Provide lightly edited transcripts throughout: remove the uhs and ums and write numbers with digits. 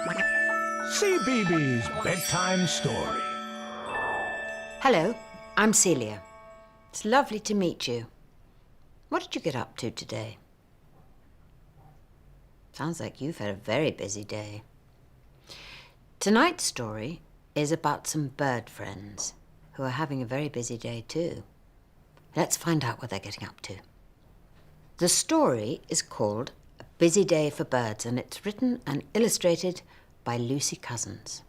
Cbeebies Bedtime Story. Hello, I'm Celia. It's lovely to meet you. What did you get up to today? Sounds like you've had a very busy day. Tonight's story is about some bird friends who are having a very busy day too. Let's find out what they're getting up to. The story is called A Busy Day for Birds, and it's written and illustrated by Lucy Cousins.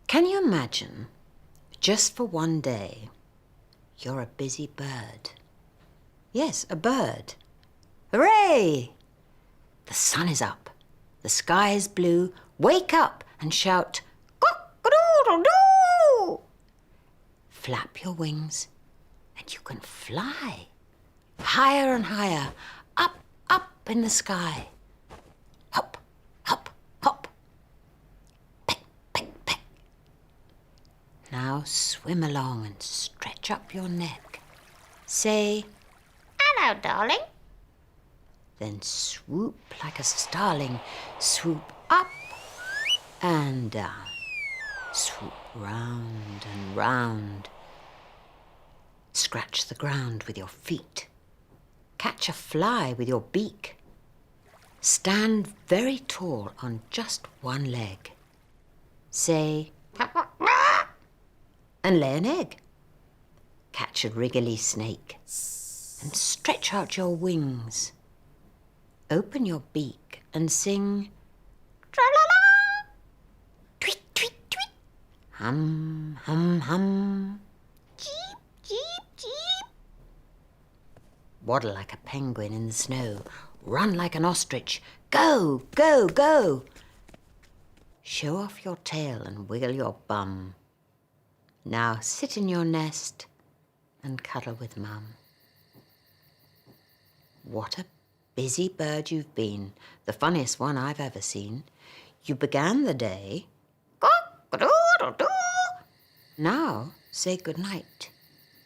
Can you imagine, just for one day, you're a busy bird? Yes, a bird. Hooray! The sun is up, the sky is blue. Wake up and shout, cock-a-doodle-doo! Flap your wings and you can fly. Higher and higher, up, up in the sky. Hop, hop, hop. Peck, peck, peck. Now swim along and stretch up your neck. Say, Hello, darling. then swoop like a starling. Swoop up and down. Swoop round and round. Scratch the ground with your feet. Catch a fly with your beak. Stand very tall on just one leg. Say, and lay an egg. Catch a wriggly snake and stretch out your wings. Open your beak and sing, Tra-la-la. tweet, tweet, tweet. Hum, hum, hum. Jeep, jeep, jeep. Waddle like a penguin in the snow. Run like an ostrich. Go, go, go. Show off your tail and wiggle your bum. Now sit in your nest and cuddle with Mum. What a busy bird you've been, the funniest one I've ever seen. You began the day, Cock-a-doodle-doo. now say good night.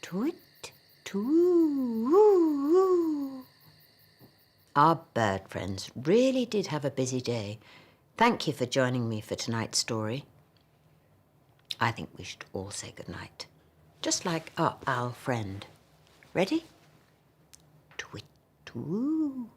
Tweet, twoo. Our bird friends really did have a busy day. Thank you for joining me for tonight's story. I think we should all say good night, just like our owl friend. Ready? Tweet, twoo.